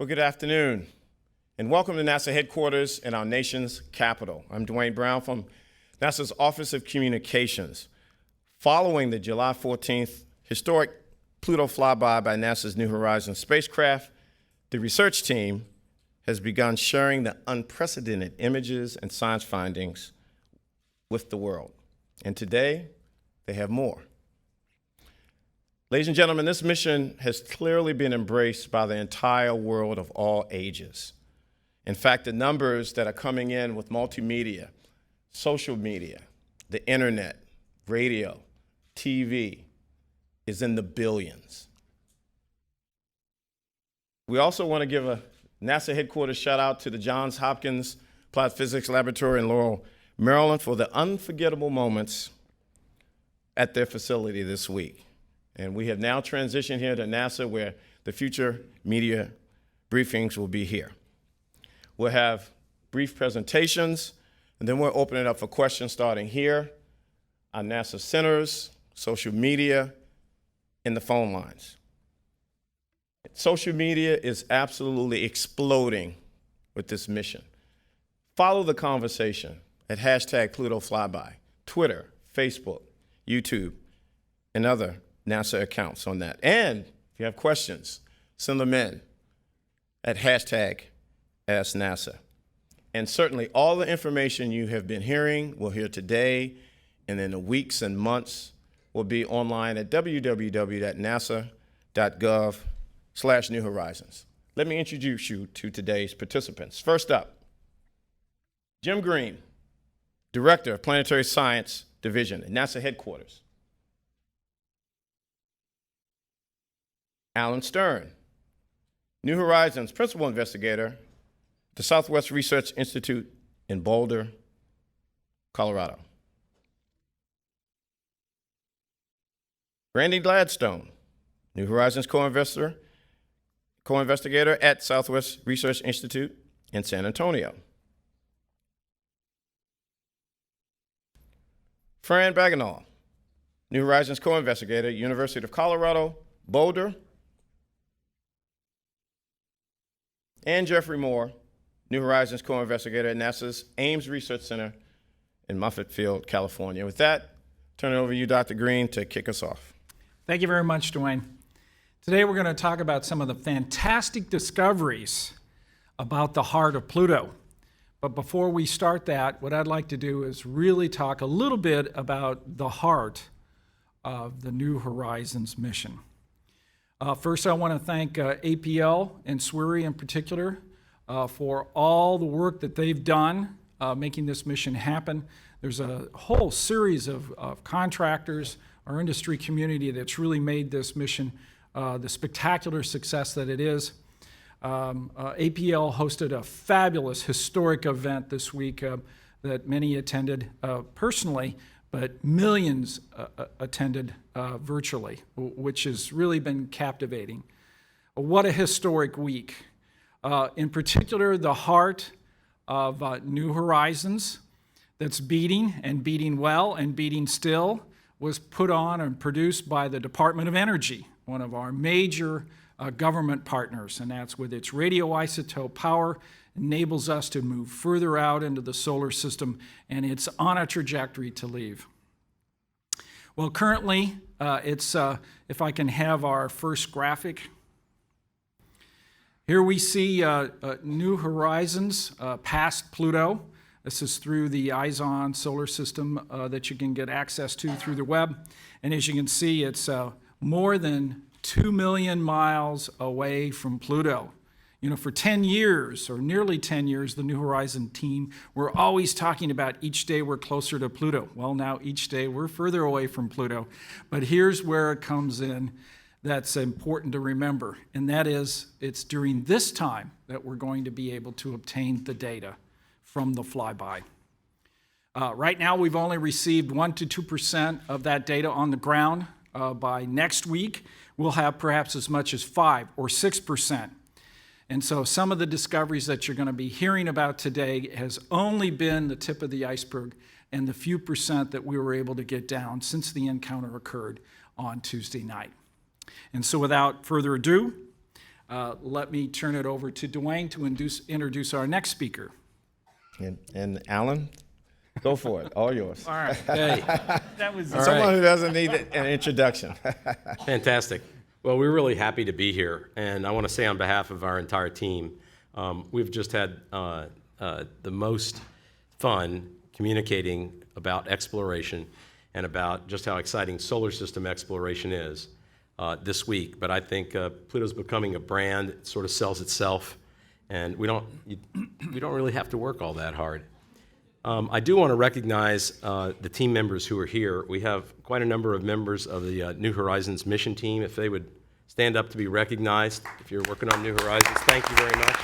Well, good afternoon, and welcome to NASA headquarters in our nation's capital. I'm Dwayne Brown from NASA's Office of Communications. Following the July 14th historic Pluto flyby by NASA's New Horizons spacecraft, the research team has begun sharing the unprecedented images and science findings with the world. And today, they have more. Ladies and gentlemen, this mission has clearly been embraced by the entire world of all ages. In fact, the numbers that are coming in with multimedia, social media, the internet, radio, TV, is in the billions. We also want to give a NASA headquarters shout out to the Johns Hopkins Applied Physics Laboratory in Laurel, Maryland for the unforgettable moments at their facility this week. And we have now transitioned here to NASA, where the future media briefings will be here. We'll have brief presentations, and then we'll open it up for questions starting here, our NASA centers, social media, and the phone lines. Social media is absolutely exploding with this mission. Follow the conversation at #PlutoFlyby, Twitter, Facebook, YouTube, and other NASA accounts on that. And if you have questions, send them in at #AskNASA. And certainly all the information you have been hearing, we'll hear today, and in the weeks and months, will be online at www.nasa.gov/New Horizons. Let me introduce you to today's participants. First up, Jim Green, Director of Planetary Science Division at NASA headquarters. Alan Stern, New Horizons Principal Investigator at the Southwest Research Institute in Boulder, Colorado. Randy Gladstone, New Horizons co-investigator at Southwest Research Institute in San Antonio. Fran Bagenal, New Horizons co-investigator, University of Colorado, Boulder. And Jeffrey Moore, New Horizons co-investigator at NASA's Ames Research Center in Moffett Field, California. With that, turn it over to you, Dr. Green, to kick us off. Thank you very much, Dwayne. Today we're going to talk about some of the fantastic discoveries about the heart of Pluto. But before we start that, what I'd like to do is really talk a little bit about the heart of the New Horizons mission. First, I want to thank APL and SWRI in particular for all the work that they've done making this mission happen. There's a whole series of contractors, our industry community, that's really made this mission the spectacular success that it is. APL hosted a fabulous historic event this week that many attended personally, but millions attended virtually, which has really been captivating. What a historic week. In particular, the heart of New Horizons that's beating and beating well and beating still was put on and produced by the Department of Energy, one of our major government partners, and that's with its radioisotope power enables us to move further out into the solar system, and it's on a trajectory to leave. Well, currently, if I can have our first graphic. Here we see New Horizons past Pluto. This is through the EISON solar system that you can get access to through the web. And as you can see, it's more than 2 million miles away from Pluto. You know, for 10 years, or nearly 10 years, the New Horizons team were always talking about each day we're closer to Pluto. Well, now each day we're further away from Pluto. But here's where it comes in that's important to remember, and that is it's during this time that we're going to be able to obtain the data from the flyby. Right now, we've only received 1 to 2% of that data on the ground. By next week, we'll have perhaps as much as 5 or 6%. And so some of the discoveries that you're going to be hearing about today has only been the tip of the iceberg and the few percent that we were able to get down since the encounter occurred on Tuesday night. And so without further ado, let me turn it over to Dwayne to introduce our next speaker. And Alan, go for it. All yours. All right. Hey, That was Someone who doesn't need an introduction. fantastic. Well, we're really happy to be here, and I want to say on behalf of our entire team, we've just had the most fun communicating about exploration and about just how exciting solar system exploration is this week. But I think Pluto's becoming a brand. It sort of sells itself, and we don't really have to work all that hard. I do want to recognize the team members who are here. We have quite a number of members of the New Horizons mission team. If they would stand up to be recognized, if you're working on New Horizons, thank you very much.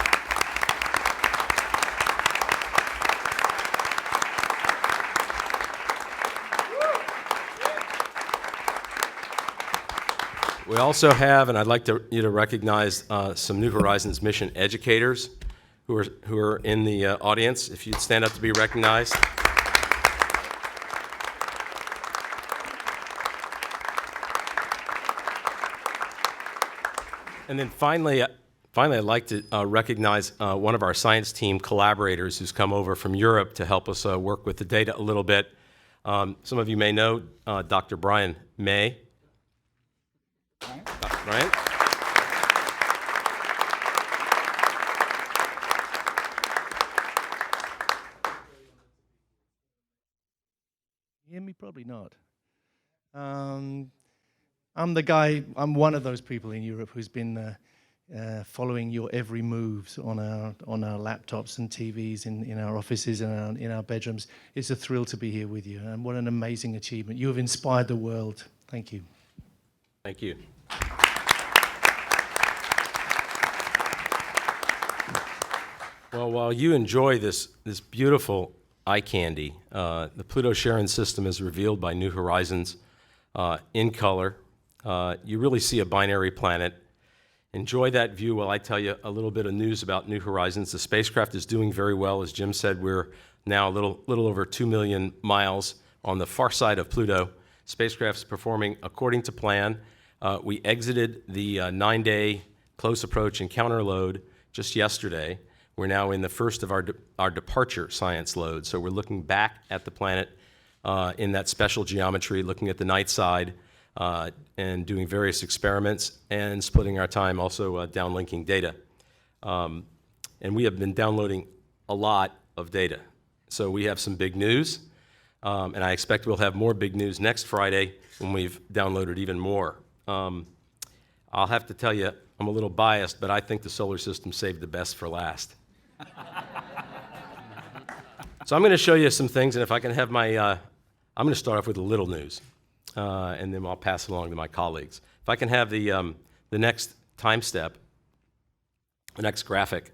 We also have, and I'd like you to recognize some New Horizons mission educators who are in the audience. If you'd stand up to be recognized. And then finally, I'd like to recognize one of our science team collaborators who's come over from Europe to help us work with the data a little bit. Some of you may know Dr. Brian May. Brian? Hear me? Probably not. I'm one of those people in Europe who's been following your every moves on our laptops and TVs in our offices and in our bedrooms. It's a thrill to be here with you, and what an amazing achievement. You have inspired the world. Thank you. Thank you. Well, while you enjoy this beautiful eye candy, the Pluto-Charon system is revealed by New Horizons in color. You really see a binary planet. Enjoy that view while I tell you a little bit of news about New Horizons. The spacecraft is doing very well. As Jim said, we're now a little over 2 million miles on the far side of Pluto. Spacecraft's performing according to plan. We exited the 9-day close approach encounter load just yesterday. We're now in the first of our departure science load. So we're looking back at the planet in that special geometry, looking at the night side, and doing various experiments and splitting our time also downlinking data. And we have been downloading a lot of data. So we have some big news, and I expect we'll have more big news next Friday when we've downloaded even more. I'll have to tell you, I'm a little biased, but I think the solar system saved the best for last. So I'm going to show you some things, and if I can have my, I'm going to start off with a little news, and then I'll pass it along to my colleagues. If I can have the next time step, the next graphic,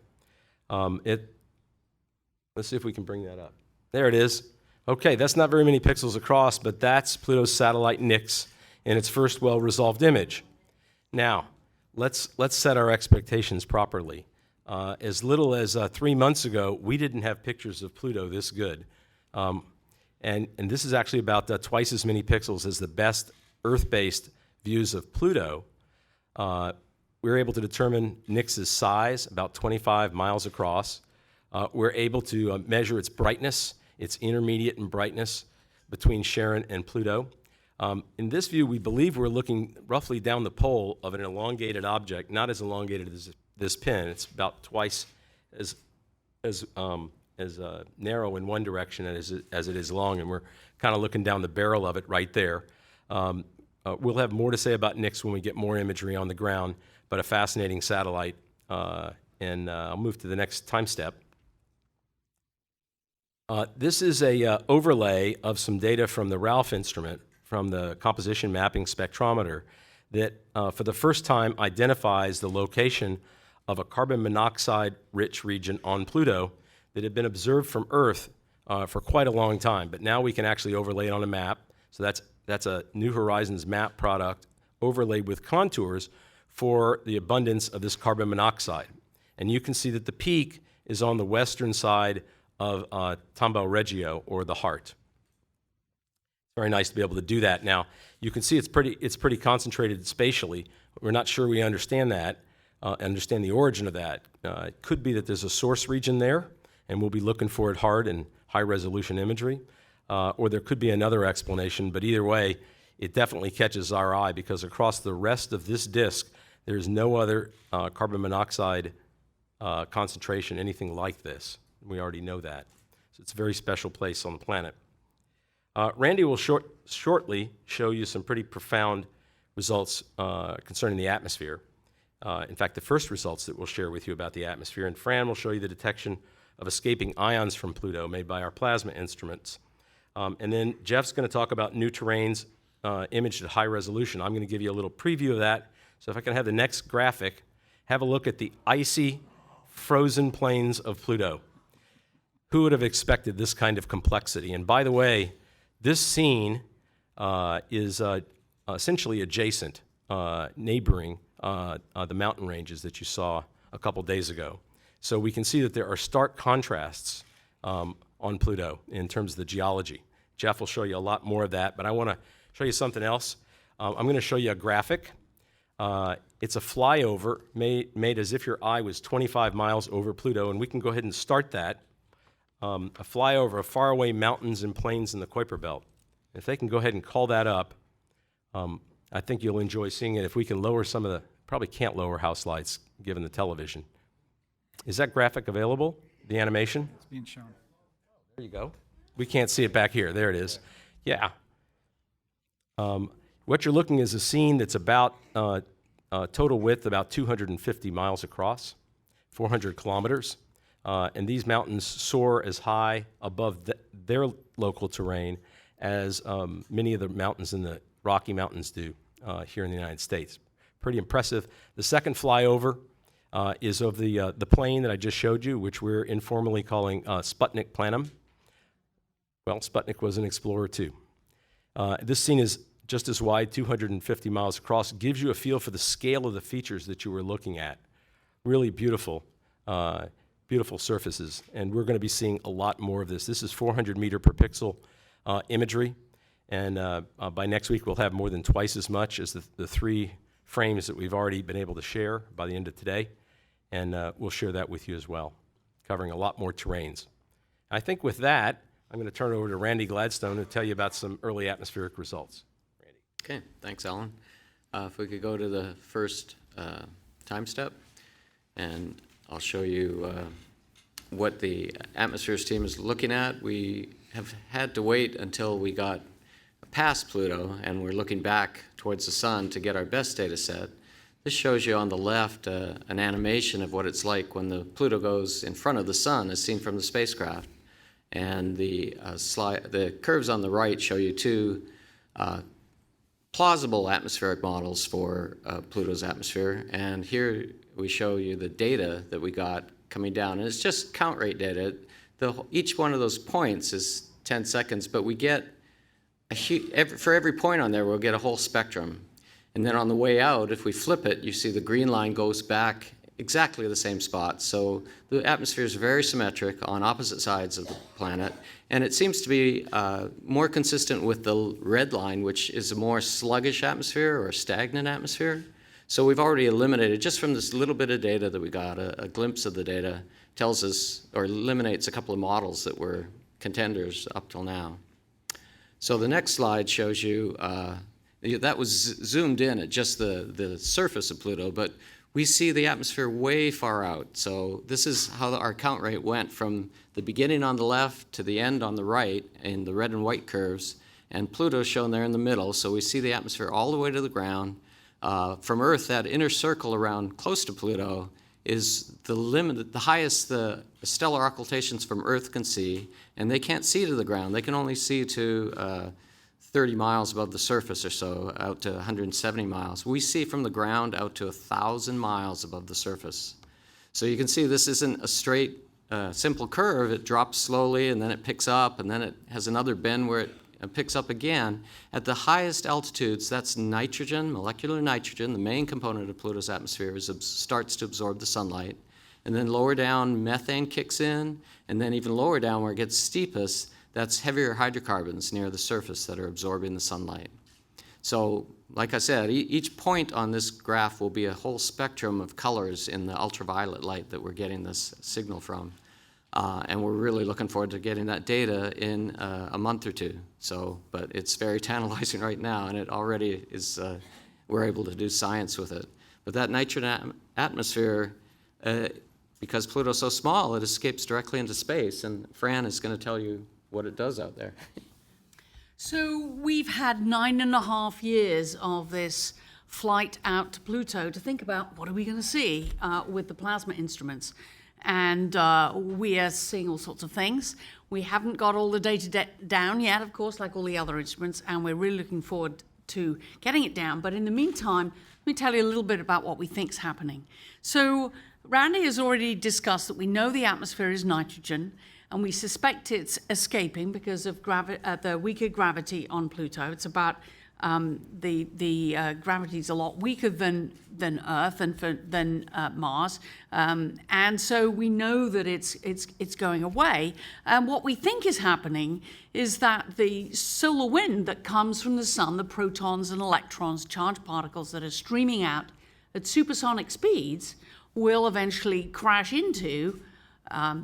let's see if we can bring that up. There it is. Okay, that's not very many pixels across, but that's Pluto's satellite Nix in its first well-resolved image. Now, let's set our expectations properly. As little as 3 months ago, we didn't have pictures of Pluto this good. And this is actually about twice as many pixels as the best Earth-based views of Pluto. We were able to determine Nix's size, about 25 miles across. We're able to measure its brightness, its intermediate in brightness between Charon and Pluto. In this view, we believe we're looking roughly down the pole of an elongated object, not as elongated as this pin. It's about twice as narrow in one direction as it is long, and we're kind of looking down the barrel of it right there. We'll have more to say about Nix when we get more imagery on the ground, but a fascinating satellite. And I'll move to the next time step. This is a overlay of some data from the Ralph instrument, from the composition mapping spectrometer, that for the first time identifies the location of a carbon monoxide-rich region on Pluto that had been observed from Earth for quite a long time. But now we can actually overlay it on a map. So that's a New Horizons map product overlaid with contours for the abundance of this carbon monoxide. And you can see that the peak is on the western side of Tombaugh Regio, or the heart. Very nice to be able to do that. Now, you can see it's pretty concentrated spatially. We're not sure we understand that. understand the origin of that. It could be that there's a source region there, and we'll be looking for it hard in high-resolution imagery, or there could be another explanation, but either way, it definitely catches our eye because across the rest of this disk, there's no other carbon monoxide concentration, anything like this. We already know that. So it's a very special place on the planet. Randy will shortly show you some pretty profound results concerning the atmosphere. In fact, the first results that we'll share with you about the atmosphere, and Fran will show you the detection of escaping ions from Pluto made by our plasma instruments. And then Jeff's going to talk about new terrains imaged at high resolution. I'm going to give you a little preview of that. So if I can have the next graphic, have a look at the icy, frozen plains of Pluto. Who would have expected this kind of complexity? And by the way, this scene is essentially adjacent, neighboring the mountain ranges that you saw a couple days ago. So we can see that there are stark contrasts on Pluto in terms of the geology. Jeff will show you a lot more of that, but I want to show you something else. I'm going to show you a graphic. It's a flyover made as if your eye was 25 miles over Pluto, and we can go ahead and start that. A flyover of faraway mountains and plains in the Kuiper Belt. If they can go ahead and call that up, I think you'll enjoy seeing it. If we can lower some of the, probably can't lower house lights given the television. Is that graphic available, the animation? It's being shown. There you go. We can't see it back here. There it is. Yeah. What you're looking is a scene that's about total width about 250 miles across, 400 kilometers. And these mountains soar as high above their local terrain as many of the mountains in the Rocky Mountains do here in the United States. Pretty impressive. The second flyover is of the plane that I just showed you, which we're informally calling Sputnik Planum. Well, Sputnik was an explorer too. This scene is just as wide, 250 miles across, gives you a feel for the scale of the features that you were looking at. Really beautiful, beautiful surfaces, and we're going to be seeing a lot more of this. This is 400 meter per pixel imagery, and by next week we'll have more than twice as much as the 3 frames that we've already been able to share by the end of today, and we'll share that with you as well, covering a lot more terrains. I think with that, I'm going to turn it over to Randy Gladstone to tell you about some early atmospheric results. Randy. Okay, thanks, Alan. If we could go to the first time step, and I'll show you what the atmospheres team is looking at. We have had to wait until we got past Pluto, and we're looking back towards the sun to get our best data set. This shows you on the left an animation of what it's like when the Pluto goes in front of the sun as seen from the spacecraft. And the curves on the right show you 2 plausible atmospheric models for Pluto's atmosphere. And here we show you the data that we got coming down. And it's just count rate data. Each one of those points is 10 seconds, but we get for every point on there, we'll get a whole spectrum. And then on the way out, if we flip it, you see the green line goes back exactly the same spot. So the atmosphere is very symmetric on opposite sides of the planet. And it seems to be more consistent with the red line, which is a more sluggish atmosphere or stagnant atmosphere. So we've already eliminated, just from this little bit of data that we got, a glimpse of the data tells us, or eliminates a couple of models that were contenders up till now. So the next slide shows you, that was zoomed in at just the surface of Pluto, but we see the atmosphere way far out. So this is how our count rate went from the beginning on the left to the end on the right in the red and white curves, and Pluto's shown there in the middle. So we see the atmosphere all the way to the ground. From Earth, that inner circle around close to Pluto is the limit, the highest the stellar occultations from Earth can see, and they can't see to the ground. They can only see to 30 miles above the surface or so, out to 170 miles. We see from the ground out to 1,000 miles above the surface. So you can see this isn't a straight, simple curve. It drops slowly, and then it picks up, and then it has another bend where it picks up again. At the highest altitudes, that's nitrogen, molecular nitrogen, the main component of Pluto's atmosphere, starts to absorb the sunlight. And then lower down, methane kicks in, and then even lower down where it gets steepest, that's heavier hydrocarbons near the surface that are absorbing the sunlight. So, like I said, each point on this graph will be a whole spectrum of colors in the ultraviolet light that we're getting this signal from. And we're really looking forward to getting that data in a month or two. So, but it's very tantalizing right now, and it already is, we're able to do science with it. But that nitrogen atmosphere, because Pluto's so small, it escapes directly into space, and Fran is going to tell you what it does out there. So we've had 9.5 years of this flight out to Pluto to think about what are we going to see with the plasma instruments. And we are seeing all sorts of things. We haven't got all the data down yet, of course, like all the other instruments, and we're really looking forward to getting it down. But in the meantime, let me tell you a little bit about what we think is happening. So Randy has already discussed that we know the atmosphere is nitrogen, and we suspect it's escaping because of the weaker gravity on Pluto. It's about the gravity is a lot weaker than Earth and than Mars, and so we know that it's going away. And what we think is happening is that the solar wind that comes from the sun, the protons and electrons, charged particles that are streaming out at supersonic speeds, will eventually crash into.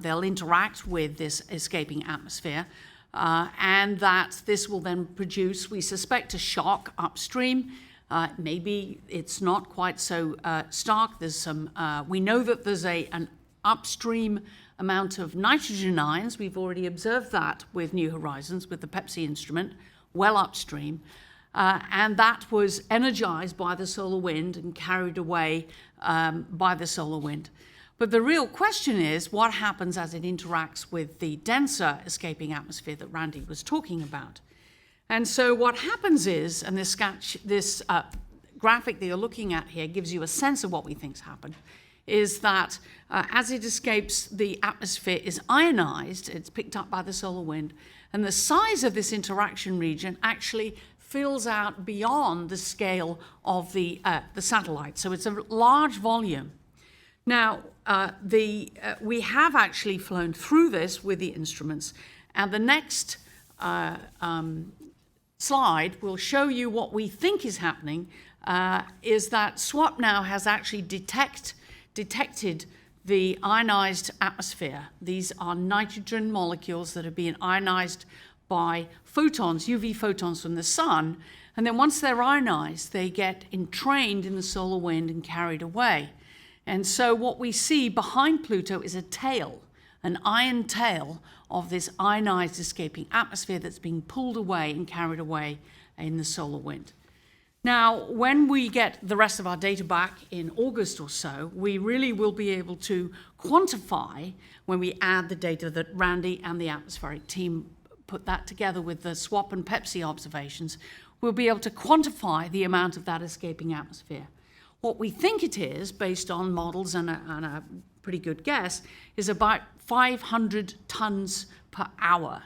They'll interact with this escaping atmosphere, and that this will then produce, we suspect, a shock upstream. Maybe it's not quite so stark. There's some. We know that there's an upstream amount of nitrogen ions. We've already observed that with New Horizons, with the Pepsi instrument, well upstream, and that was energized by the solar wind and carried away by the solar wind. But the real question is what happens as it interacts with the denser escaping atmosphere that Randy was talking about. And so what happens is, and this graphic that you're looking at here gives you a sense of what we think's happened, is that as it escapes, the atmosphere is ionized, it's picked up by the solar wind, and the size of this interaction region actually fills out beyond the scale of the satellite. So it's a large volume. Now, we have actually flown through this with the instruments, and the next slide will show you what we think is happening, is that SWAP now has actually detected the ionized atmosphere. These are nitrogen molecules that are being ionized by photons, UV photons from the sun, and then once they're ionized, they get entrained in the solar wind and carried away. And so what we see behind Pluto is a tail, an ion tail of this ionized escaping atmosphere that's being pulled away and carried away in the solar wind. Now, when we get the rest of our data back in August or so, we really will be able to quantify, when we add the data that Randy and the atmospheric team put that together with the SWAP and Pepsi observations, we'll be able to quantify the amount of that escaping atmosphere. What we think it is, based on models and a pretty good guess, is about 500 tons per hour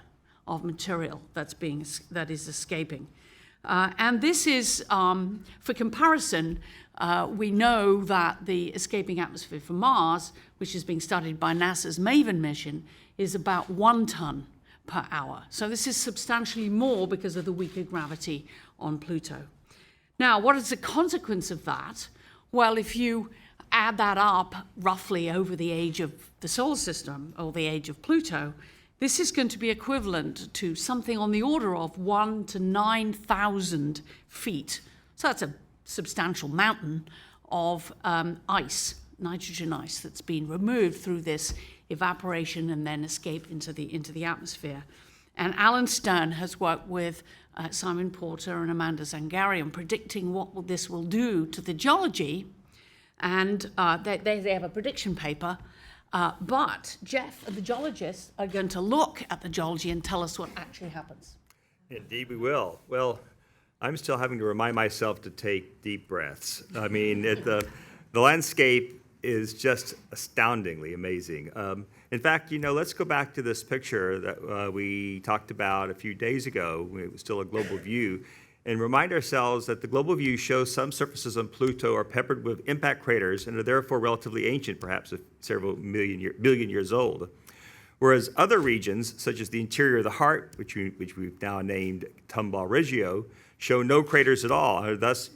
of material that is escaping. And this is, for comparison, we know that the escaping atmosphere for Mars, which is being studied by NASA's MAVEN mission, is about 1 ton per hour. So this is substantially more because of the weaker gravity on Pluto. Now, what is the consequence of that? Well, if you add that up roughly over the age of the solar system or the age of Pluto, this is going to be equivalent to something on the order of 1 to 9,000 feet. So that's a substantial mountain of ice, nitrogen ice, that's been removed through this evaporation and then escape into the atmosphere. And Alan Stern has worked with Simon Porter and Amanda Zangarian predicting what this will do to the geology. And they have a prediction paper. But Jeff and the geologists are going to look at the geology and tell us what actually happens. Indeed we will. Well, I'm still having to remind myself to take deep breaths. I mean, the landscape is just astoundingly amazing. In fact, let's go back to this picture that we talked about a few days ago when it was still a global view, and remind ourselves that the global view shows some surfaces on Pluto are peppered with impact craters and are therefore relatively ancient, perhaps several billion years old. Whereas other regions, such as the interior of the heart, which we've now named Tomball Regio, show no craters at all, are thus,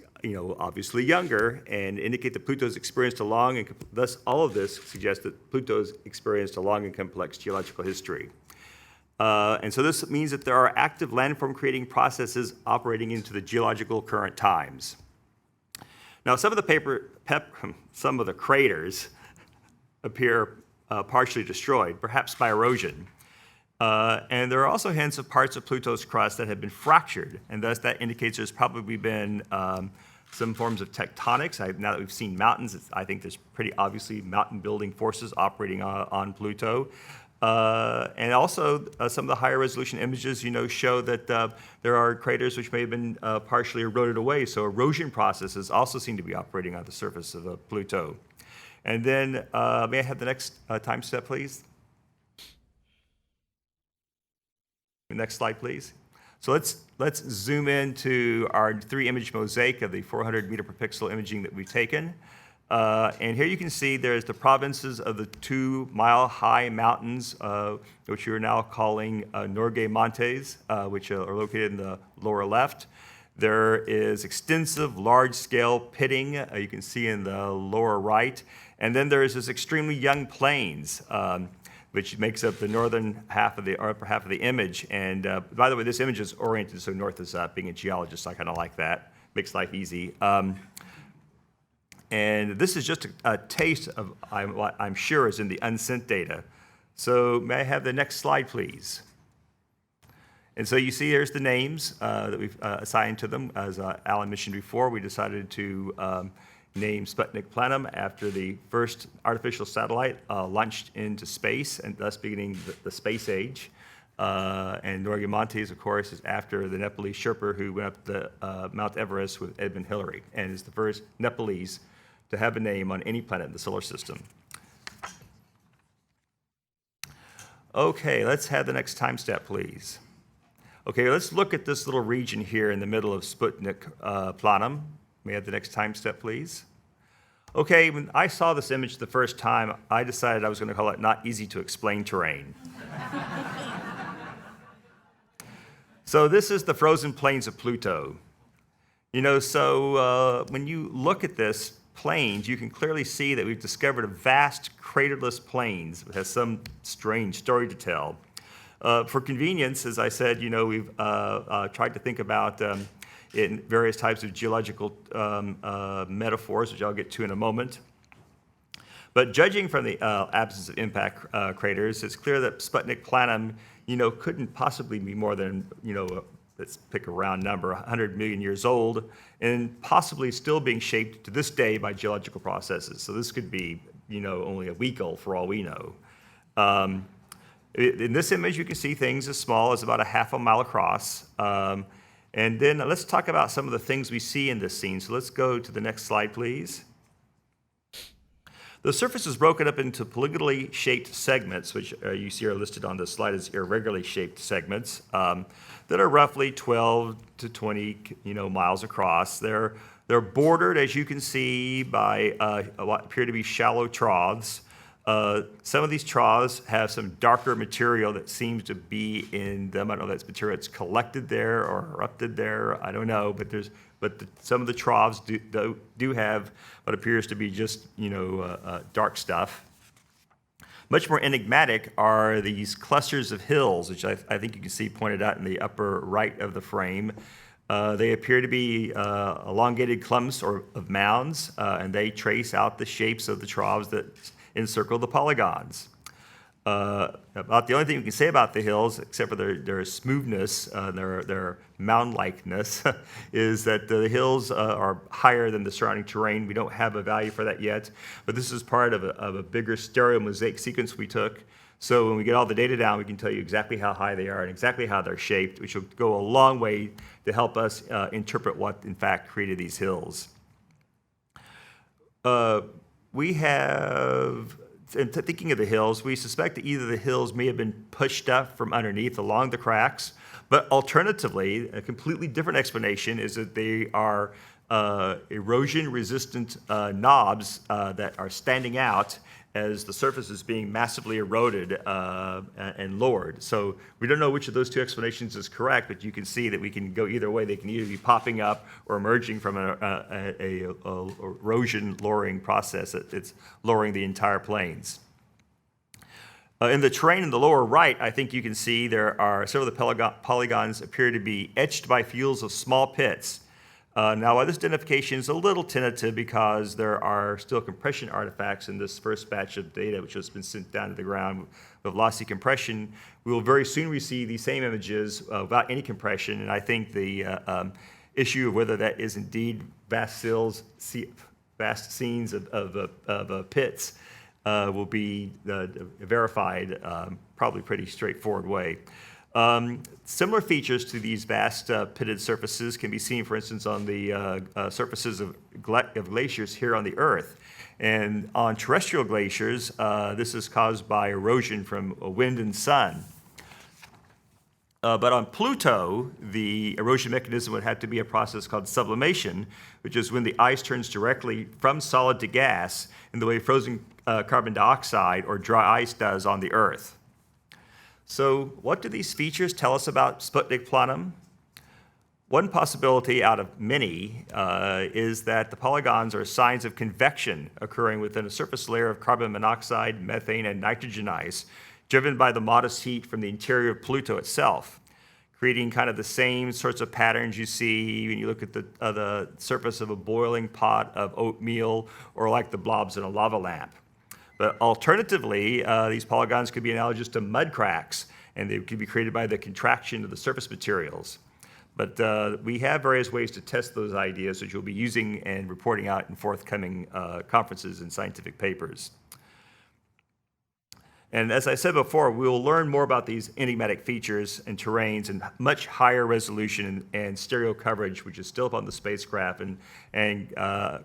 obviously younger, and indicate that Pluto's experienced a long and thus all of this suggests that Pluto's experienced a long and complex geological history. And so this means that there are active landform creating processes operating into the geological current times. Now, some of the craters appear partially destroyed, perhaps by erosion. And there are also hints of parts of Pluto's crust that have been fractured, and thus that indicates there's probably been some forms of tectonics. Now that we've seen mountains, I think there's pretty obviously mountain-building forces operating on Pluto. And also, some of the higher resolution images, show that there are craters which may have been partially eroded away. So erosion processes also seem to be operating on the surface of Pluto. And then, may I have the next time step, please? Next slide, please. So let's zoom into our 3-image mosaic of the 400 meter per pixel imaging that we've taken. And here you can see there's the provinces of the 2-mile-high mountains, which we're now calling Norgay Montes, which are located in the lower left. There is extensive large-scale pitting, you can see in the lower right. And then there is this extremely young plains, which makes up the northern half of the, or upper half of the image. And by the way, this image is oriented so north is up. Being a geologist, I kind of like that. Makes life easy. And this is just a taste of what I'm sure is in the unsent data. So may I have the next slide, please? And so you see there's the names that we've assigned to them. As Alan mentioned before, we decided to name Sputnik Planum after the first artificial satellite launched into space, and thus beginning the space age. And Norgay Montes, of course, is after the Nepalese Sherpa who went up the Mount Everest with Edmund Hillary, and is the first Nepalese to have a name on any planet in the solar system. Okay, let's have the next time step, please. Okay, let's look at this little region here in the middle of Sputnik Planum. May I have the next time step, please? Okay, when I saw this image the first time, I decided I was going to call it not easy to explain terrain. So this is the frozen plains of Pluto. So when you look at this plains, you can clearly see that we've discovered a vast craterless plains that has some strange story to tell. For convenience, as I said, we've tried to think about in various types of geological metaphors, which I'll get to in a moment. But judging from the absence of impact craters, it's clear that Sputnik Planum, couldn't possibly be more than, let's pick a round number, 100 million years old, and possibly still being shaped to this day by geological processes. So this could be, only a week old for all we know. In this image, you can see things as small as about a half a mile across. And then let's talk about some of the things we see in this scene. So let's go to the next slide, please. The surface is broken up into polygonally shaped segments, which you see are listed on this slide as irregularly shaped segments that are roughly 12 to 20 miles across. They're bordered, as you can see, by what appear to be shallow troughs. Some of these troughs have some darker material that seems to be in them. I don't know if that's material that's collected there or erupted there. I don't know, but some of the troughs do have what appears to be just dark stuff. Much more enigmatic are these clusters of hills, which I think you can see pointed out in the upper right of the frame. They appear to be elongated clumps of mounds, and they trace out the shapes of the troughs that encircle the polygons. About the only thing we can say about the hills, except for their smoothness, their mound-likeness, is that the hills are higher than the surrounding terrain. We don't have a value for that yet, but this is part of a bigger stereo mosaic sequence we took. So when we get all the data down, we can tell you exactly how high they are and exactly how they're shaped, which will go a long way to help us interpret what, in fact, created these hills. We have, and thinking of the hills, we suspect that either the hills may have been pushed up from underneath along the cracks, but alternatively, a completely different explanation is that they are erosion-resistant knobs that are standing out as the surface is being massively eroded and lowered. So we don't know which of those two explanations is correct, but you can see that we can go either way. They can either be popping up or emerging from a erosion lowering process. It's lowering the entire plains. In the terrain in the lower right, I think you can see there are several of the polygons appear to be etched by fields of small pits. Now, while this identification is a little tentative because there are still compression artifacts in this first batch of data, which has been sent down to the ground with lossy compression, we will very soon receive these same images without any compression. And I think the issue of whether that is indeed vast scenes of pits will be verified probably pretty straightforward way. Similar features to these vast pitted surfaces can be seen, for instance, on the surfaces of glaciers here on the Earth. And on terrestrial glaciers, this is caused by erosion from wind and sun. But on Pluto, the erosion mechanism would have to be a process called sublimation, which is when the ice turns directly from solid to gas in the way frozen carbon dioxide or dry ice does on the Earth. So what do these features tell us about Sputnik Planum? One possibility out of many is that the polygons are signs of convection occurring within a surface layer of carbon monoxide, methane, and nitrogen ice, driven by the modest heat from the interior of Pluto itself, creating kind of the same sorts of patterns you see when you look at the surface of a boiling pot of oatmeal or like the blobs in a lava lamp. But alternatively, these polygons could be analogous to mud cracks, and they could be created by the contraction of the surface materials. But we have various ways to test those ideas, which we'll be using and reporting out in forthcoming conferences and scientific papers. And as I said before, we will learn more about these enigmatic features and terrains in much higher resolution and stereo coverage, which is still up on the spacecraft and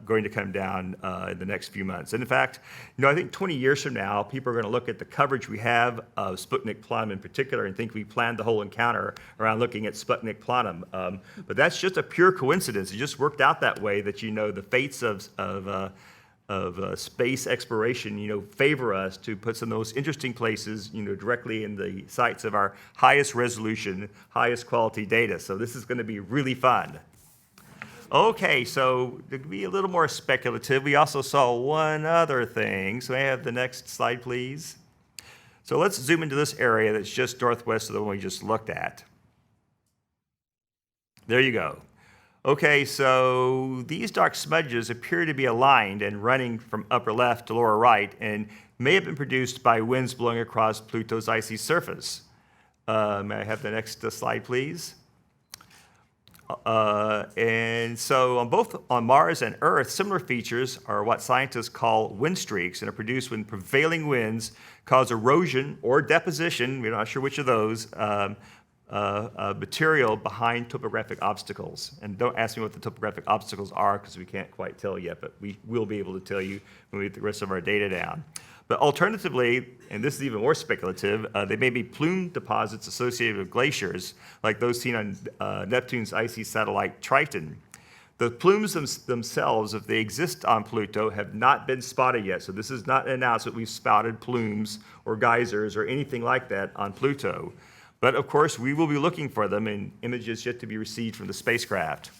going to come down in the next few months. And in fact, I think 20 years from now, people are going to look at the coverage we have of Sputnik Planum in particular and think we planned the whole encounter around looking at Sputnik Planum. But that's just a pure coincidence. It just worked out that way that the fates of space exploration, favor us to put some of those interesting places, directly in the sites of our highest resolution, highest quality data. So this is going to be really fun. Okay, so to be a little more speculative, we also saw one other thing. So may I have the next slide, please? So let's zoom into this area that's just northwest of the one we just looked at. There you go. Okay, so these dark smudges appear to be aligned and running from upper left to lower right and may have been produced by winds blowing across Pluto's icy surface. May I have the next slide, please? And so on Mars and Earth, similar features are what scientists call wind streaks and are produced when prevailing winds cause erosion or deposition, we're not sure which of those, material behind topographic obstacles. And don't ask me what the topographic obstacles are because we can't quite tell yet, but we will be able to tell you when we get the rest of our data down. But alternatively, and this is even more speculative, they may be plume deposits associated with glaciers, like those seen on Neptune's icy satellite Triton. The plumes themselves, if they exist on Pluto, have not been spotted yet. So this is not an announcement we've spotted plumes or geysers or anything like that on Pluto. But of course, we will be looking for them in images yet to be received from the spacecraft.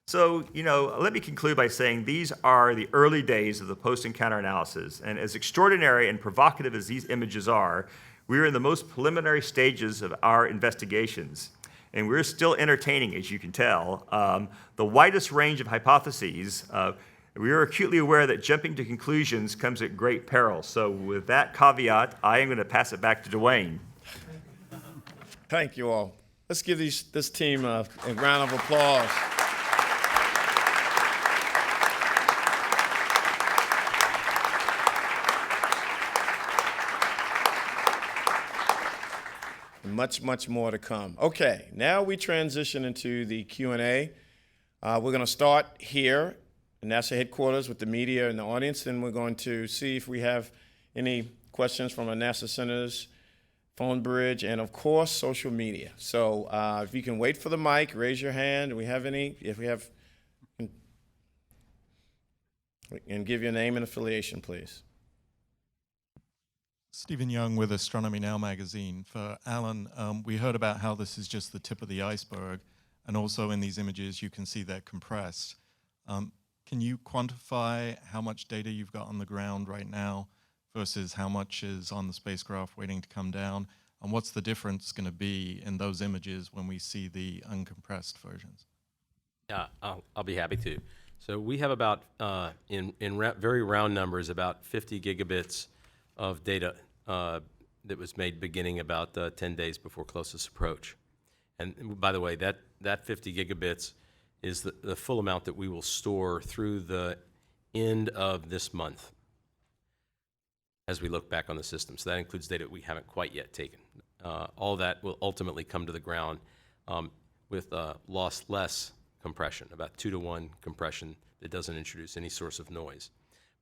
So, let me conclude by saying these are the early days of the post-encounter analysis. And as extraordinary and provocative as these images are, we are in the most preliminary stages of our investigations. And we're still entertaining, as you can tell, the widest range of hypotheses. We are acutely aware that jumping to conclusions comes at great peril. So with that caveat, I am going to pass it back to Dwayne. Thank you all. Let's give this team a round of applause. Much, much more to come. Okay, now we transition into the Q&A. We're going to start here at NASA headquarters with the media and the audience, then we're going to see if we have any questions from our NASA senators, phone bridge, and of course, social media. So if you can wait for the mic, raise your hand. Do we have any? If we have, and give your name and affiliation, please. Stephen Young with Astronomy Now magazine. For Alan, we heard about how this is just the tip of the iceberg, and also in these images you can see they're compressed. Can you quantify how much data you've got on the ground right now versus how much is on the spacecraft waiting to come down? And what's the difference going to be in those images when we see the uncompressed versions? Yeah, I'll be happy to. So we have about, in very round numbers, about 50 gigabits of data that was made beginning about 10 days before closest approach. And by the way, that 50 gigabits is the full amount that we will store through the end of this month as we look back on the system. So that includes data we haven't quite yet taken. All that will ultimately come to the ground with lossless compression, about 2-to-1 compression that doesn't introduce any source of noise.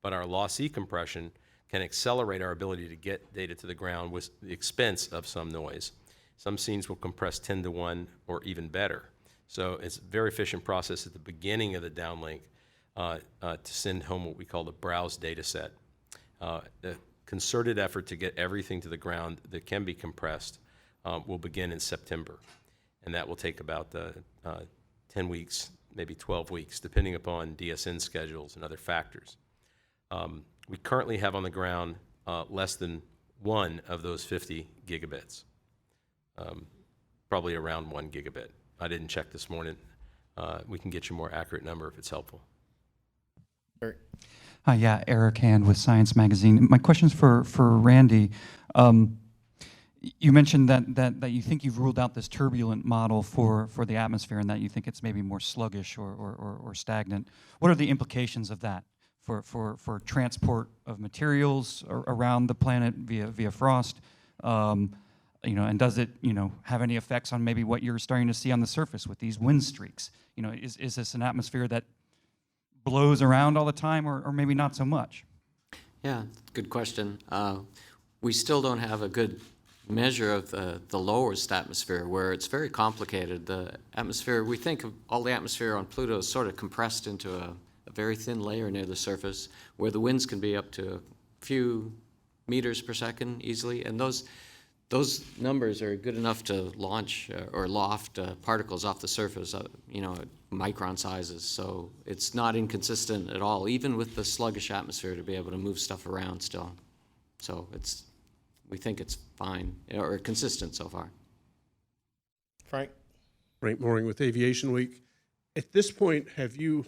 But our lossy compression can accelerate our ability to get data to the ground with the expense of some noise. Some scenes will compress 10-to-1 or even better. So it's a very efficient process at the beginning of the downlink to send home what we call the browse data set. The concerted effort to get everything to the ground that can be compressed will begin in September. And that will take about 10 weeks, maybe 12 weeks, depending upon DSN schedules and other factors. We currently have on the ground less than one of those 50 gigabits, probably around 1 gigabit. I didn't check this morning. We can get you a more accurate number if it's helpful. Eric. Hi, yeah, Eric Hand with Science Magazine. My question's for Randy. You mentioned that you think you've ruled out this turbulent model for the atmosphere and that you think it's maybe more sluggish or stagnant. What are the implications of that for transport of materials around the planet via frost? And does it have any effects on maybe what you're starting to see on the surface with these wind streaks? Is this an atmosphere that blows around all the time or maybe not so much? Yeah, good question. We still don't have a good measure of the lowest atmosphere, where it's very complicated. The atmosphere, we think of all the atmosphere on Pluto is sort of compressed into a very thin layer near the surface, where the winds can be up to a few meters per second easily, and those numbers are good enough to launch or loft particles off the surface, at micron sizes. So it's not inconsistent at all, even with the sluggish atmosphere, to be able to move stuff around still. So we think it's fine, or consistent so far. Frank? Frank Mooring with Aviation Week. At this point, have you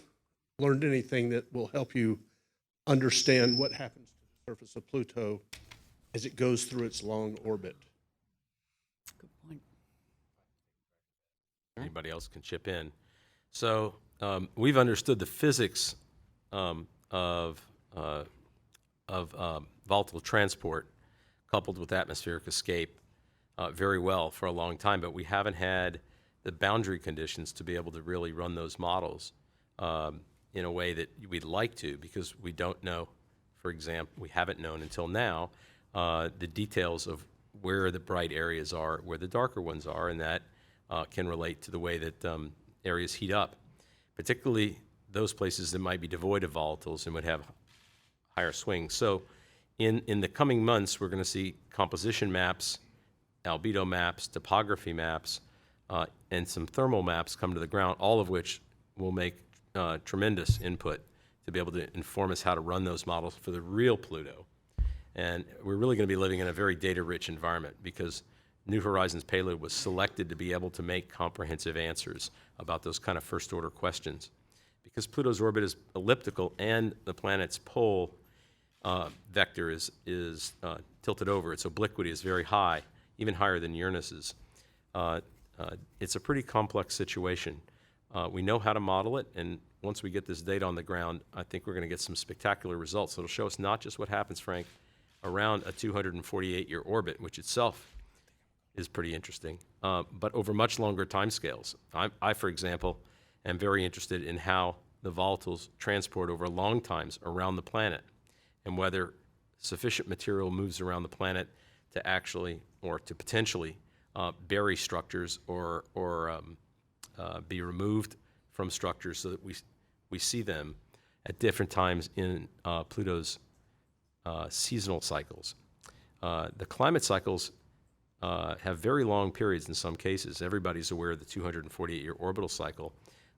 learned anything that will help you understand what happens to the surface of Pluto as it goes through its long orbit? Good point. Anybody else can chip in. So we've understood the physics of volatile transport coupled with atmospheric escape very well for a long time, but we haven't had the boundary conditions to be able to really run those models in a way that we'd like to, because we don't know, for example, we haven't known until now the details of where the bright areas are, where the darker ones are, and that can relate to the way that areas heat up, particularly those places that might be devoid of volatiles and would have higher swings. So in the coming months, we're going to see composition maps, albedo maps, topography maps, and some thermal maps come to the ground, all of which will make tremendous input to be able to inform us how to run those models for the real Pluto. And we're really going to be living in a very data-rich environment, because New Horizons payload was selected to be able to make comprehensive answers about those kind of first-order questions. Because Pluto's orbit is elliptical and the planet's pole vector is tilted over, its obliquity is very high, even higher than Uranus's. It's a pretty complex situation. We know how to model it, and once we get this data on the ground, I think we're going to get some spectacular results. It'll show us not just what happens, Frank, around a 248-year orbit, which itself is pretty interesting, but over much longer timescales. I, for example, am very interested in how the volatiles transport over long times around the planet, and whether sufficient material moves around the planet to actually, or to potentially, bury structures or be removed from structures so that we see them at different times in Pluto's seasonal cycles. The climate cycles have very long periods in some cases. Everybody's aware of the 248-year orbital cycle,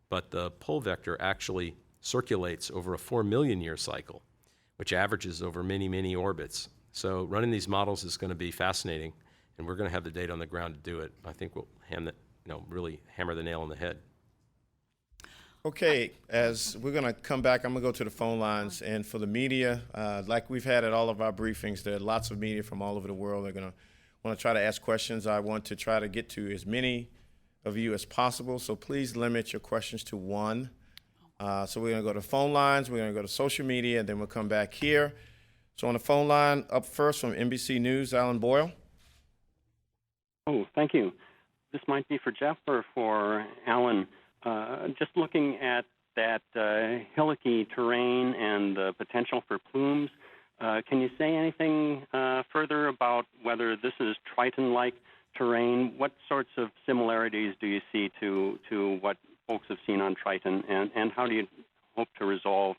but the pole vector actually circulates over a 4 million year cycle, which averages over many, many orbits. So running these models is going to be fascinating, and we're going to have the data on the ground to do it. I think we'll really hammer the nail on the head. Okay, as we're going to come back, I'm going to go to the phone lines. And for the media, like we've had at all of our briefings, there are lots of media from all over the world. They're going to want to try to ask questions. I want to try to get to as many of you as possible, so please limit your questions to one. So we're going to go to phone lines, we're going to go to social media, and then we'll come back here. So on the phone line, up first from NBC News, Alan Boyle. Oh, thank you. This might be for Jeff or for Alan. Just looking at that hillocky terrain and the potential for plumes, can you say anything further about whether this is Triton-like terrain? What sorts of similarities do you see to what folks have seen on Triton, and how do you hope to resolve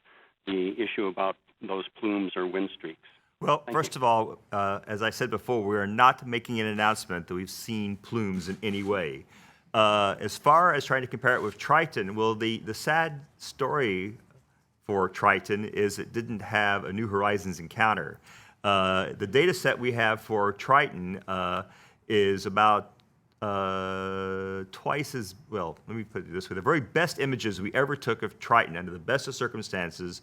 the issue about those plumes or wind streaks? Well, first of all, as I said before, we are not making an announcement that we've seen plumes in any way. As far as trying to compare it with Triton, well, the sad story for Triton is it didn't have a New Horizons encounter. The data set we have for Triton is about twice as, well, let me put it this way. The very best images we ever took of Triton under the best of circumstances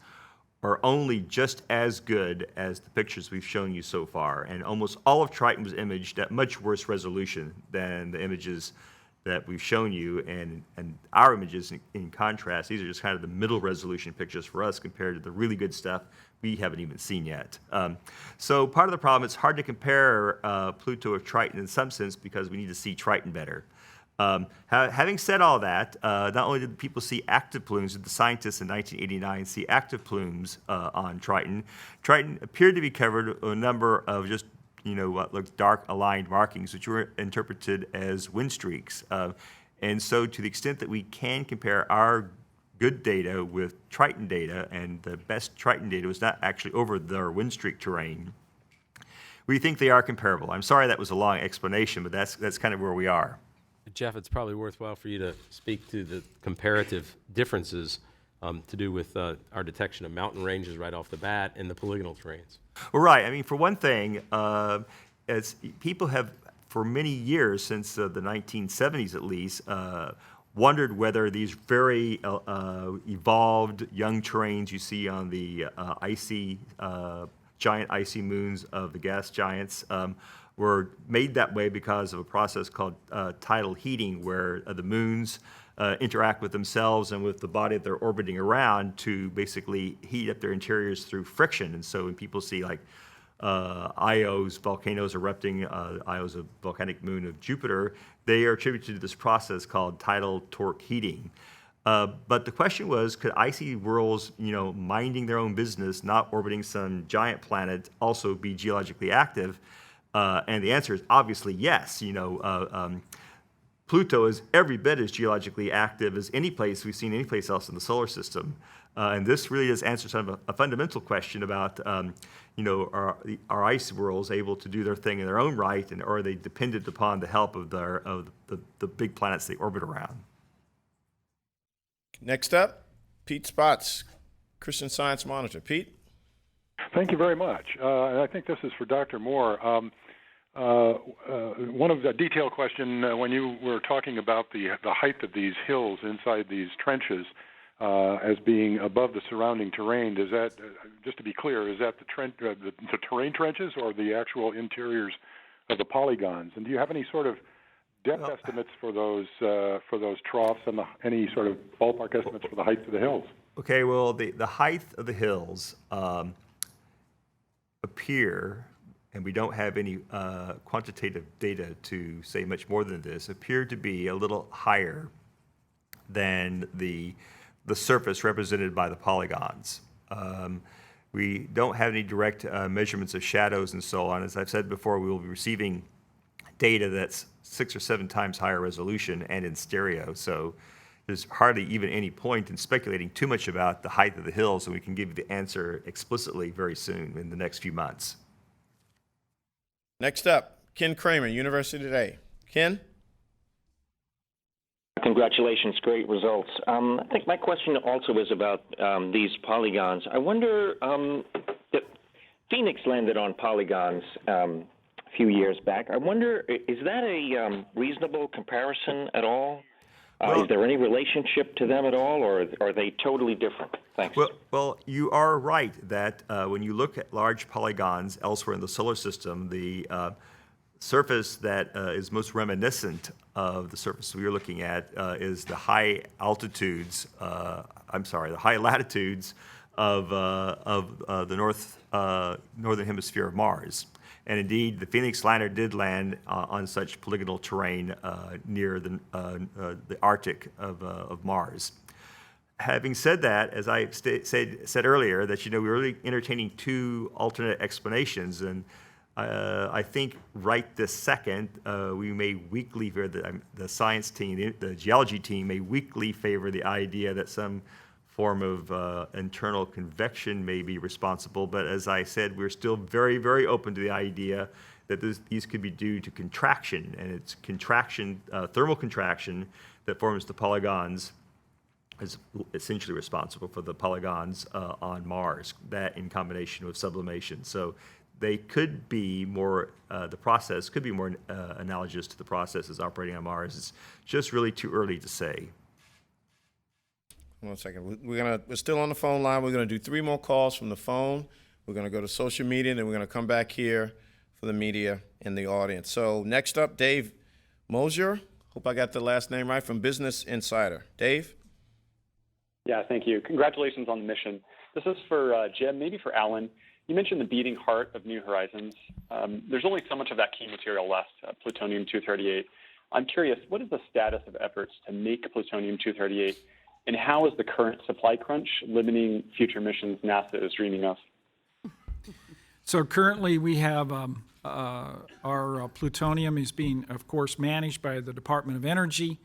are only just as good as the pictures we've shown you so far. And almost all of Triton was imaged at much worse resolution than the images that we've shown you. And our images, in contrast, these are just kind of the middle resolution pictures for us compared to the really good stuff we haven't even seen yet. So part of the problem, it's hard to compare Pluto with Triton in some sense because we need to see Triton better. Having said all that, not only did people see active plumes, did the scientists in 1989 see active plumes on Triton. Triton appeared to be covered with a number of just what looked dark aligned markings, which were interpreted as wind streaks. And so to the extent that we can compare our good data with Triton data, and the best Triton data was not actually over their wind streak terrain, we think they are comparable. I'm sorry that was a long explanation, but that's kind of where we are. Jeff, it's probably worthwhile for you to speak to the comparative differences to do with our detection of mountain ranges right off the bat and the polygonal terrains. Well, right. I mean, for one thing, as people have, for many years, since the 1970s at least, wondered whether these very evolved young terrains you see on the giant icy moons of the gas giants were made that way because of a process called tidal heating, where the moons interact with themselves and with the body that they're orbiting around to basically heat up their interiors through friction. And so when people see like Io's volcanoes erupting, Io's a volcanic moon of Jupiter, they are attributed to this process called tidal torque heating. But the question was, could icy worlds, minding their own business, not orbiting some giant planet, also be geologically active? And the answer is obviously yes. Pluto is every bit as geologically active as any place we've seen any place else in the solar system. And this really does answer sort of a fundamental question about, are ice worlds able to do their thing in their own right, and are they dependent upon the help of the big planets they orbit around? Next up, Pete Spots, Christian Science Monitor. Pete? Thank you very much. And I think this is for Dr. Moore. One of the detailed question when you were talking about the height of these hills inside these trenches as being above the surrounding terrain, is that, just to be clear, is that the terrain trenches or the actual interiors of the polygons? And do you have any sort of depth estimates for those troughs and any sort of ballpark estimates for the heights of the hills? Okay, well, the height of the hills appear, and we don't have any quantitative data to say much more than this, appear to be a little higher than the surface represented by the polygons. We don't have any direct measurements of shadows and so on. As I've said before, we will be receiving data that's 6 or 7 times higher resolution and in stereo. So there's hardly even any point in speculating too much about the height of the hills, and we can give you the answer explicitly very soon in the next few months. Next up, Ken Kramer, University Today. Ken? Congratulations, great results. I think my question also is about these polygons. I wonder, that Phoenix landed on polygons a few years back. I wonder, is that a reasonable comparison at all? Is there any relationship to them at all, or are they totally different? Thanks. Well, you are right that when you look at large polygons elsewhere in the solar system, the surface that is most reminiscent of the surface we are looking at is the high altitudes, the high latitudes of the northern hemisphere of Mars. And indeed, the Phoenix lander did land on such polygonal terrain near the Arctic of Mars. Having said that, as I said earlier, that we were really entertaining two alternate explanations, and I think right this second we may weakly favor the science team, the geology team may weakly favor the idea that some form of internal convection may be responsible. But as I said, we're still very, very open to the idea that these could be due to contraction, and it's contraction, thermal contraction, that forms the polygons, is essentially responsible for the polygons on Mars, that in combination with sublimation. So they could be more, the process could be more analogous to the processes operating on Mars. It's just really too early to say. 1 second. We're still on the phone line. We're going to do 3 more calls from the phone. We're going to go to social media, and then we're going to come back here for the media and the audience. So next up, Dave Mosier. Hope I got the last name right, from Business Insider. Dave? Yeah, thank you. Congratulations on the mission. This is for Jim, maybe for Alan. You mentioned the beating heart of New Horizons. There's only so much of that key material left, plutonium-238. I'm curious, what is the status of efforts to make plutonium-238, and how is the current supply crunch limiting future missions NASA is dreaming of? So currently we have our plutonium is being, of course, managed by the Department of Energy.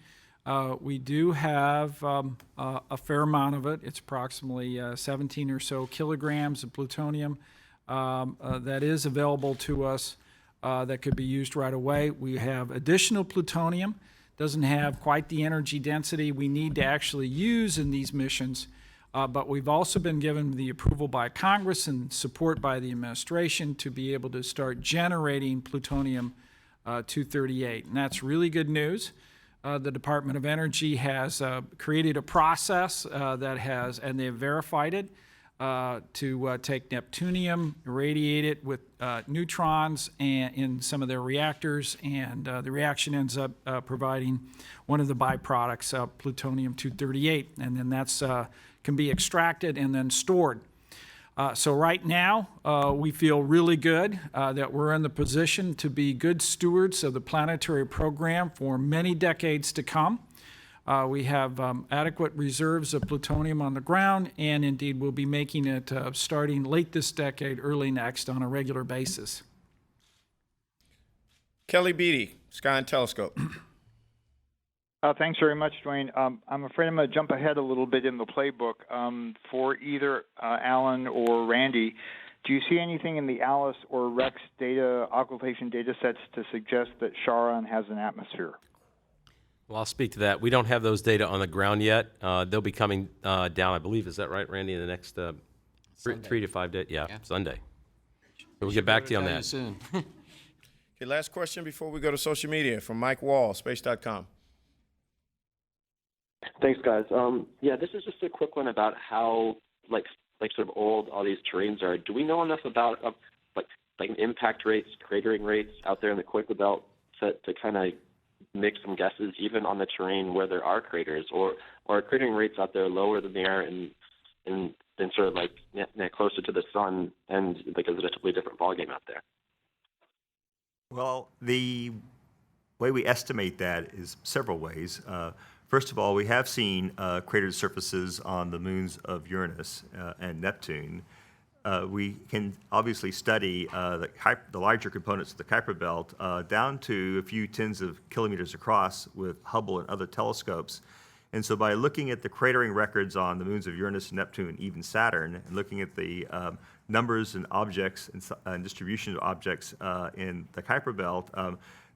We do have a fair amount of it. It's approximately 17 or so kilograms of plutonium that is available to us that could be used right away. We have additional plutonium. Doesn't have quite the energy density we need to actually use in these missions, but we've also been given the approval by Congress and support by the administration to be able to start generating plutonium-238, and that's really good news. The Department of Energy has created a process that has, and they've verified it, to take neptunium, irradiate it with neutrons in some of their reactors, and the reaction ends up providing one of the byproducts, plutonium-238, and then that's can be extracted and then stored. So right now, we feel really good that we're in the position to be good stewards of the planetary program for many decades to come. We have adequate reserves of plutonium on the ground, and indeed we'll be making it starting late this decade, early next, on a regular basis. Kelly Beatty, Sky and Telescope. Thanks very much, Dwayne. I'm afraid I'm going to jump ahead a little bit in the playbook. For either Alan or Randy, do you see anything in the ALICE or REX data, occultation data sets to suggest that Charon has an atmosphere? Well, I'll speak to that. We don't have those data on the ground yet. They'll be coming down, I believe. Is that right, Randy, in the next 3 to 5 days? Yeah, Sunday. So we'll get back to you on that. Soon. Okay, last question before we go to social media from Mike Wall, space.com. Thanks, guys. Yeah, this is just a quick one about how, like sort of old all these terrains are. Do we know enough about like impact rates, cratering rates out there in the Kuiper Belt to kind of make some guesses, even on the terrain where there are craters, or are cratering rates out there lower than they are in sort of like closer to the sun, and like is it a totally different ballgame out there? Well, the way we estimate that is several ways. First of all, we have seen cratered surfaces on the moons of Uranus and Neptune. We can obviously study the larger components of the Kuiper Belt down to a few tens of kilometers across with Hubble and other telescopes. And so by looking at the cratering records on the moons of Uranus, Neptune, and even Saturn, and looking at the numbers and objects and distribution of objects in the Kuiper Belt,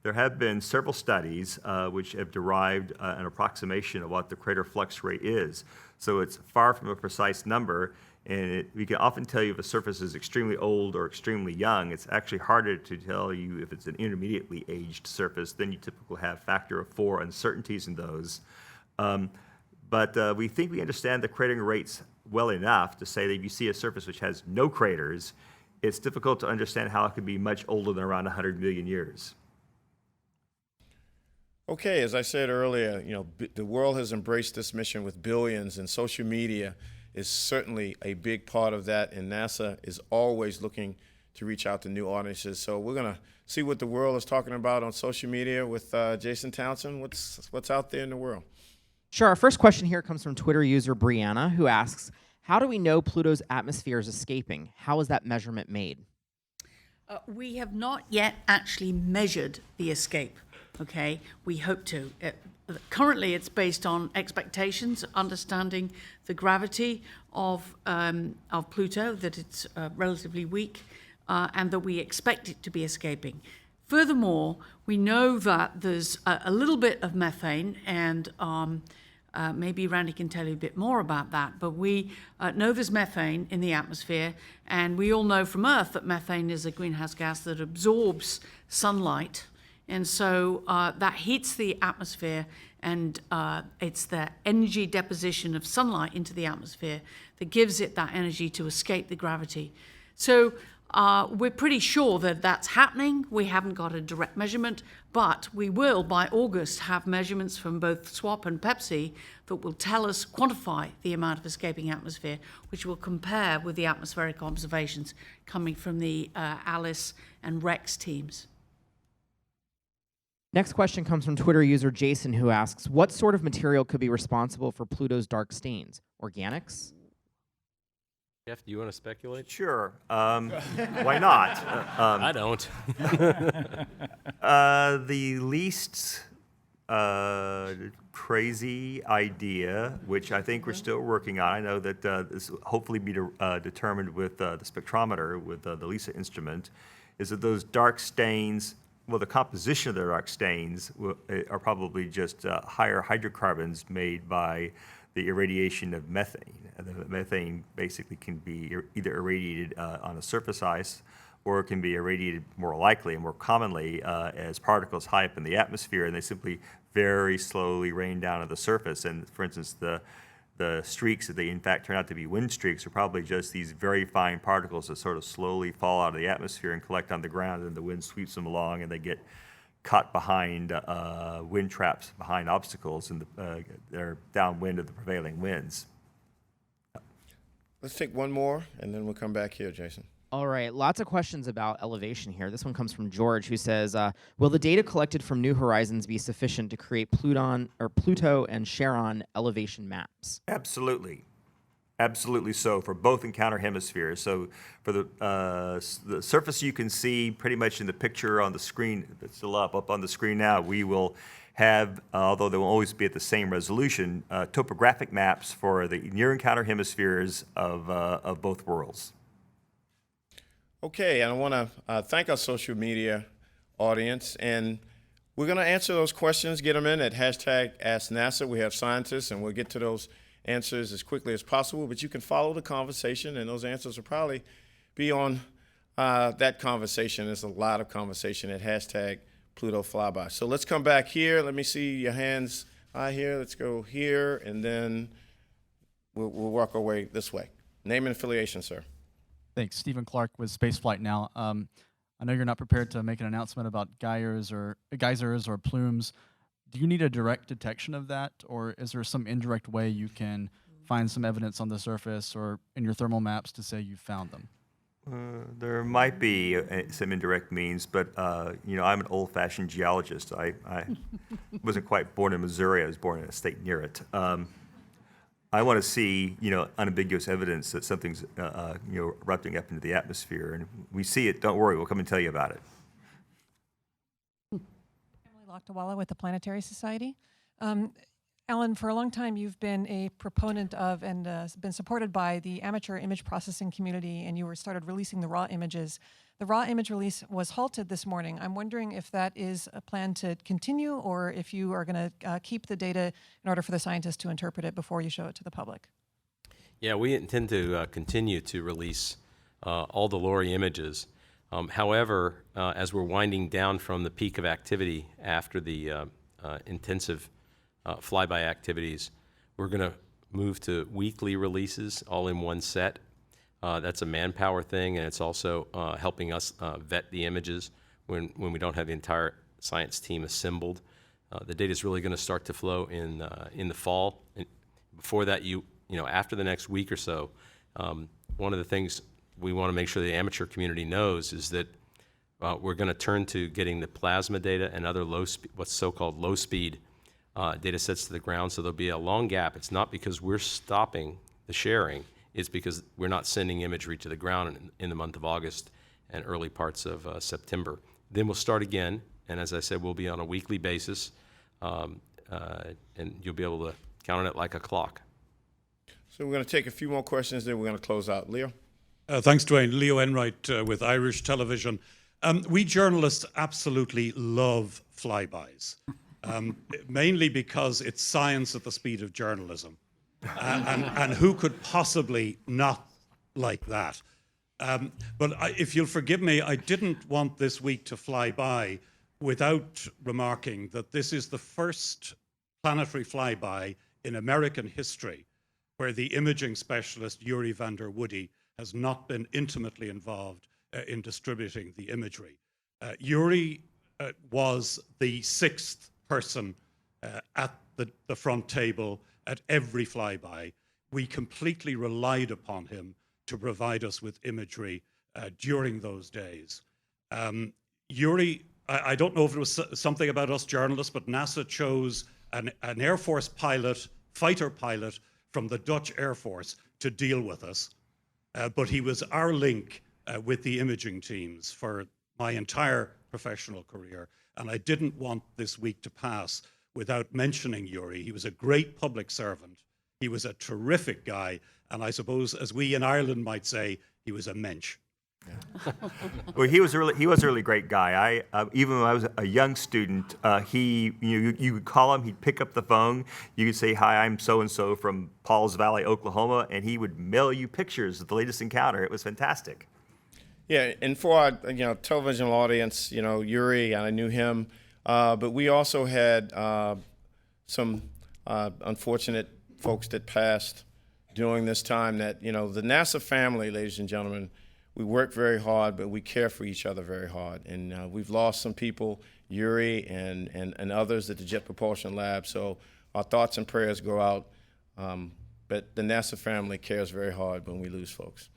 there have been several studies which have derived an approximation of what the crater flux rate is. So it's far from a precise number, and we can often tell you if a surface is extremely old or extremely young. It's actually harder to tell you if it's an intermediately aged surface. Then you typically have factor of 4 uncertainties in those. But we think we understand the cratering rates well enough to say that if you see a surface which has no craters, it's difficult to understand how it could be much older than around 100 million years. Okay, as I said earlier, the world has embraced this mission with billions, and social media is certainly a big part of that, and NASA is always looking to reach out to new audiences. So we're going to see what the world is talking about on social media with Jason Townsend. What's out there in the world? Sure. Our first question here comes from Twitter user Brianna, who asks, how do we know Pluto's atmosphere is escaping? How is that measurement made? We have not yet actually measured the escape. Okay, we hope to. Currently, it's based on expectations, understanding the gravity of Pluto, that it's relatively weak, and that we expect it to be escaping. Furthermore, we know that there's a little bit of methane, and maybe Randy can tell you a bit more about that, but we know there's methane in the atmosphere, and we all know from Earth that methane is a greenhouse gas that absorbs sunlight. And so that heats the atmosphere, and it's the energy deposition of sunlight into the atmosphere that gives it that energy to escape the gravity. So we're pretty sure that that's happening. We haven't got a direct measurement, but we will, by August, have measurements from both SWAP and Pepsi that will tell us, quantify the amount of escaping atmosphere, which will compare with the atmospheric observations coming from the ALICE and REX teams. Next question comes from Twitter user Jason, who asks, what sort of material could be responsible for Pluto's dark stains? Organics? Jeff, do you want to speculate? Sure. Why not? I don't. The least crazy idea, which I think we're still working on, I know that this will hopefully be determined with the spectrometer, with the LISA instrument, is that those dark stains, well, the composition of the dark stains are probably just higher hydrocarbons made by the irradiation of methane. The methane basically can be either irradiated on a surface ice, or it can be irradiated more likely and more commonly as particles high up in the atmosphere, and they simply very slowly rain down to the surface. And for instance, the streaks that they in fact turn out to be wind streaks are probably just these very fine particles that sort of slowly fall out of the atmosphere and collect on the ground, and the wind sweeps them along, and they get caught behind wind traps, behind obstacles, and they're downwind of the prevailing winds. Let's take one more, and then we'll come back here, Jason. All right, lots of questions about elevation here. This one comes from George, who says, will the data collected from New Horizons be sufficient to create Pluto and Charon elevation maps? Absolutely. Absolutely so, for both encounter hemispheres. So for the surface you can see pretty much in the picture on the screen, it's still up on the screen now, we will have, although they will always be at the same resolution, topographic maps for the near encounter hemispheres of both worlds. Okay, and I want to thank our social media audience, and we're going to answer those questions, get them in at #AskNASA. We have scientists, and we'll get to those answers as quickly as possible, but you can follow the conversation, and those answers will probably be on that conversation. There's a lot of conversation at #PlutoFlyby. So let's come back here. Let me see your hands high here. Let's go here, and then we'll work our way this way. Name and affiliation, sir. Thanks. Stephen Clark with Spaceflight Now. I know you're not prepared to make an announcement about geysers or plumes. Do you need a direct detection of that, or is there some indirect way you can find some evidence on the surface or in your thermal maps to say you found them? There might be some indirect means, but I'm an old-fashioned geologist. I wasn't quite born in Missouri. I was born in a state near it. I want to see, unambiguous evidence that something's, erupting up into the atmosphere, and we see it. Don't worry, we'll come and tell you about it. Emily Lochtawala with the Planetary Society. Alan, for a long time, you've been a proponent of and been supported by the amateur image processing community, and you started releasing the raw images. The raw image release was halted this morning. I'm wondering if that is a plan to continue, or if you are going to keep the data in order for the scientists to interpret it before you show it to the public. Yeah, we intend to continue to release all the LORI images. However, as we're winding down from the peak of activity after the intensive flyby activities, we're going to move to weekly releases all in one set. That's a manpower thing, and it's also helping us vet the images when we don't have the entire science team assembled. The data is really going to start to flow in the fall. And before that, after the next week or so, one of the things we want to make sure the amateur community knows is that we're going to turn to getting the plasma data and other what's so-called low-speed data sets to the ground. So there'll be a long gap. It's not because we're stopping the sharing. It's because we're not sending imagery to the ground in the month of August and early parts of September. Then we'll start again, and as I said, we'll be on a weekly basis, and you'll be able to count on it like a clock. So we're going to take a few more questions, then we're going to close out. Leo? Thanks, Dwayne. Leo Enright with Irish Television. We journalists absolutely love flybys, mainly because it's science at the speed of journalism. And who could possibly not like that? But if you'll forgive me, I didn't want this week to fly by without remarking that this is the first planetary flyby in American history where the imaging specialist Yuri van der Woody has not been intimately involved in distributing the imagery. Yuri was the sixth person at the front table at every flyby. We completely relied upon him to provide us with imagery during those days. Yuri, I don't know if it was something about us journalists, but NASA chose an Air Force pilot, fighter pilot from the Dutch Air Force to deal with us. But he was our link with the imaging teams for my entire professional career. And I didn't want this week to pass without mentioning Yuri. He was a great public servant. He was a terrific guy. And I suppose, as we in Ireland might say, he was a mensch. Well, he was a really great guy. Even when I was a young student, you could call him, he'd pick up the phone, you could say, "Hi, I'm so-and-so from Pauls Valley, Oklahoma," and he would mail you pictures of the latest encounter. It was fantastic. Yeah, and for our television audience, Yuri, I knew him, but we also had some unfortunate folks that passed during this time. That the NASA family, ladies and gentlemen, we work very hard, but we care for each other very hard. And we've lost some people, Yuri and others at the Jet Propulsion Lab. So our thoughts and prayers go out. But the NASA family cares very hard when we lose folks.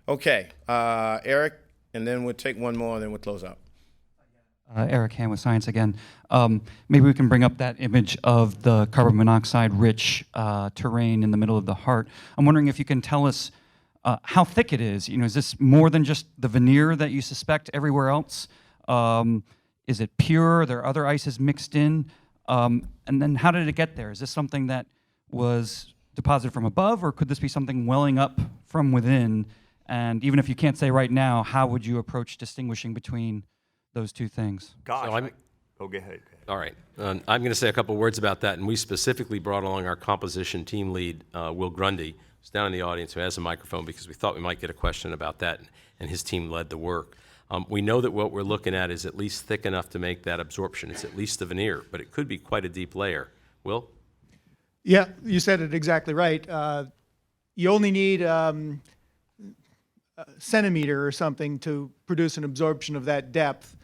Okay, Eric, and then we'll take one more, and then we'll close out. Eric Ham with Science again. Maybe we can bring up that image of the carbon monoxide-rich terrain in the middle of the heart. I'm wondering if you can tell us how thick it is. Is this more than just the veneer that you suspect everywhere else? Is it pure? Are there other ices mixed in? And then how did it get there? Is this something that was deposited from above, or could this be something welling up from within? And even if you can't say right now, how would you approach distinguishing between those two things? Gosh, So go ahead. All right. I'm going to say a couple words about that, and we specifically brought along our composition team lead, Will Grundy, who's down in the audience, who has a microphone, because we thought we might get a question about that, and his team led the work. We know that what we're looking at is at least thick enough to make that absorption. It's at least the veneer, but it could be quite a deep layer. Will? Yeah, you said it exactly right. You only need a centimeter or something to produce an absorption of that depth.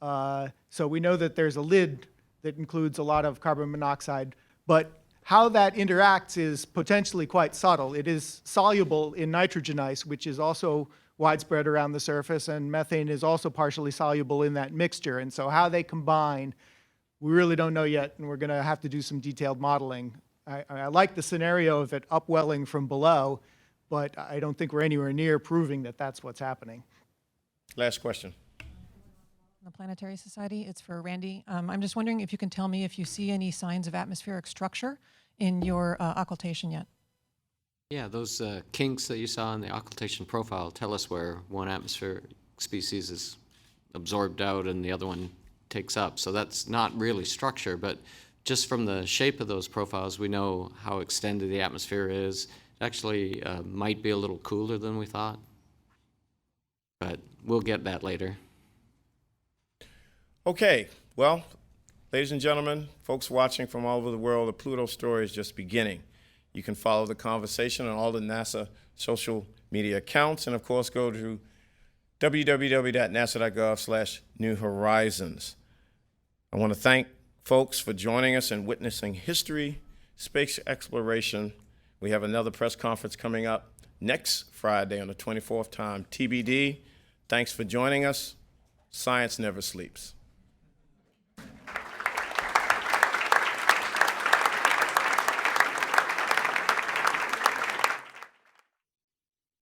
So we know that there's a lid that includes a lot of carbon monoxide, but how that interacts is potentially quite subtle. It is soluble in nitrogen ice, which is also widespread around the surface, and methane is also partially soluble in that mixture. And so how they combine, we really don't know yet, and we're going to have to do some detailed modeling. I like the scenario of it upwelling from below, but I don't think we're anywhere near proving that that's what's happening. Last question. The Planetary Society, it's for Randy. I'm just wondering if you can tell me if you see any signs of atmospheric structure in your occultation yet? Yeah, those kinks that you saw in the occultation profile tell us where one atmospheric species is absorbed out and the other one takes up. So that's not really structure, but just from the shape of those profiles, we know how extended the atmosphere is. It actually might be a little cooler than we thought, but we'll get that later. Okay, well, ladies and gentlemen, folks watching from all over the world, the Pluto story is just beginning. You can follow the conversation on all the NASA social media accounts, and of course, go to www.nasa.gov/New Horizons. I want to thank folks for joining us and witnessing history, space exploration. We have another press conference coming up next Friday on the 24th time, TBD. Thanks for joining us. Science never sleeps.